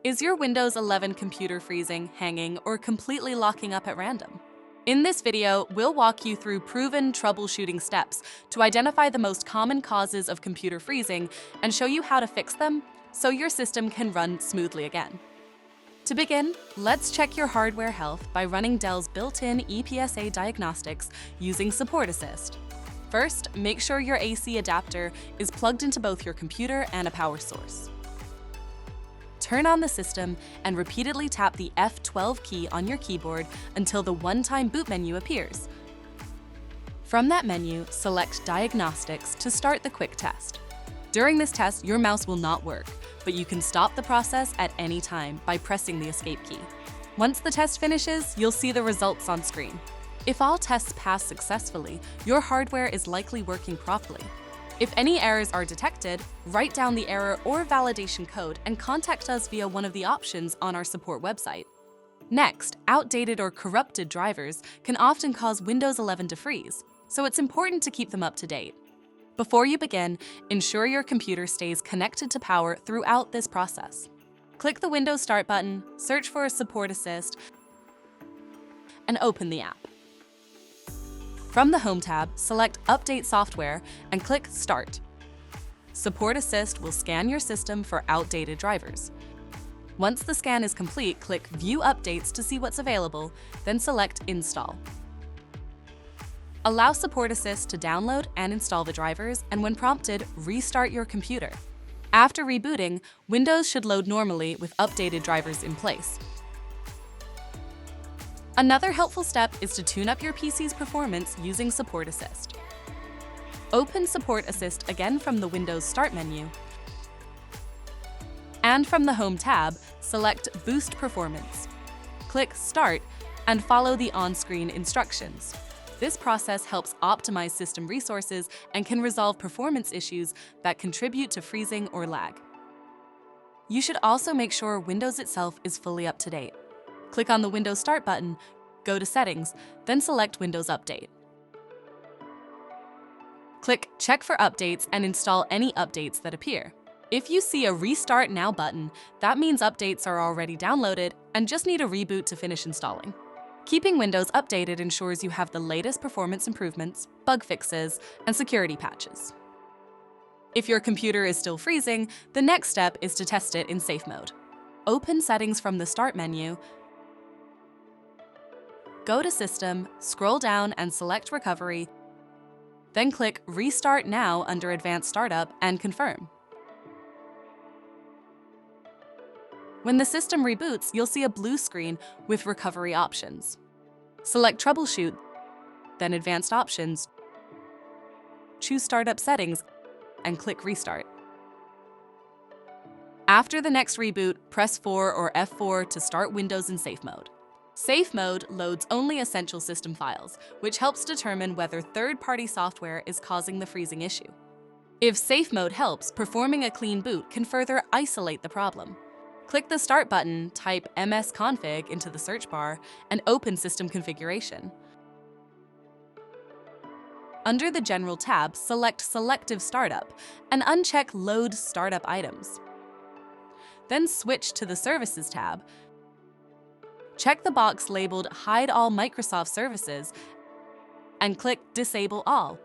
Is your Windows 11 computer freezing, hanging, or completely locking up at random? In this video, we'll walk you through proven troubleshooting steps to identify the most common causes of computer freezing and show you how to fix them so your system can run smoothly again. To begin, let's check your hardware health by running Dell's built-in EPSA diagnostics using Support Assist. First, make sure your AC adapter is plugged into both your computer and a power source. Turn on the system and repeatedly tap the F12 key on your keyboard until the one-time boot menu appears. From that menu, select Diagnostics to start the quick test. During this test, your mouse will not work, but you can stop the process at any time by pressing the Escape key. Once the test finishes, you'll see the results on screen. If all tests pass successfully, your hardware is likely working properly. If any errors are detected, write down the error or validation code and contact us via one of the options on our support website. Next, outdated or corrupted drivers can often cause Windows 11 to freeze, so it's important to keep them up to date. Before you begin, ensure your computer stays connected to power throughout this process. Click the Windows Start button, search for Support Assist, and open the app. From the Home tab, select Update Software and click Start. Support Assist will scan your system for outdated drivers. Once the scan is complete, click View Updates to see what's available, then select Install. Allow Support Assist to download and install the drivers, and when prompted, restart your computer. After rebooting, Windows should load normally with updated drivers in place. Another helpful step is to tune up your PC's performance using Support Assist. Open Support Assist again from the Windows Start menu, and from the Home tab, select Boost Performance. Click Start and follow the on-screen instructions. This process helps optimize system resources and can resolve performance issues that contribute to freezing or lag. You should also make sure Windows itself is fully up to date. Click on the Windows Start button, go to Settings, then select Windows Update. Click Check for Updates and install any updates that appear. If you see a Restart Now button, that means updates are already downloaded and just need a reboot to finish installing. Keeping Windows updated ensures you have the latest performance improvements, bug fixes, and security patches. If your computer is still freezing, the next step is to test it in safe mode. Open Settings from the Start menu, go to System, scroll down and select Recovery, then click Restart Now under Advanced Startup and confirm. When the system reboots, you'll see a blue screen with recovery options. Select Troubleshoot, then Advanced Options, choose Startup Settings, and click Restart. After the next reboot, press 4 or F4 to start Windows in safe mode. Safe mode loads only essential system files, which helps determine whether third-party software is causing the freezing issue. If safe mode helps, performing a clean boot can further isolate the problem. Click the Start button, type msconfig into the search bar, and open System Configuration. Under the General tab, select Selective Startup and uncheck Load Startup Items. Then switch to the Services tab. Check the box labeled Hide All Microsoft Services and click Disable All.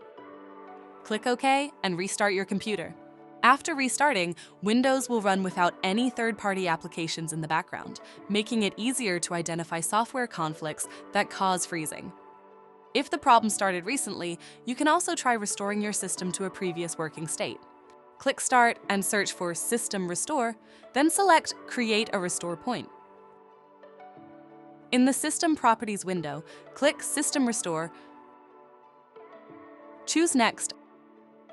Click OK and restart your computer. After restarting, Windows will run without any third-party applications in the background, making it easier to identify software conflicts that cause freezing. If the problem started recently, you can also try restoring your system to a previous working state. Click Start and search for System Restore, then select Create a Restore Point. In the System Properties window, click System Restore, choose Next.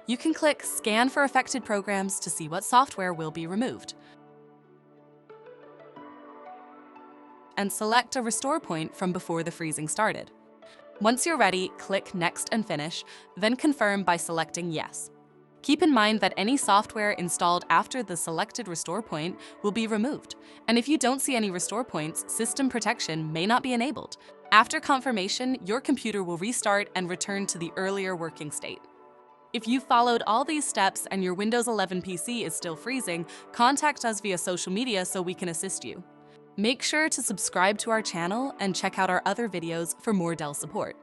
You can click Scan for affected programs to see what software will be removed, and select a restore point from before the freezing started. Once you're ready, click Next and Finish, then confirm by selecting Yes. Keep in mind that any software installed after the selected restore point will be removed, and if you don't see any restore points, system protection may not be enabled. After confirmation, your computer will restart and return to the earlier working state. If you followed all these steps and your Windows 11 PC is still freezing, contact us via social media so we can assist you. Make sure to subscribe to our channel and check out our other videos for more Dell support.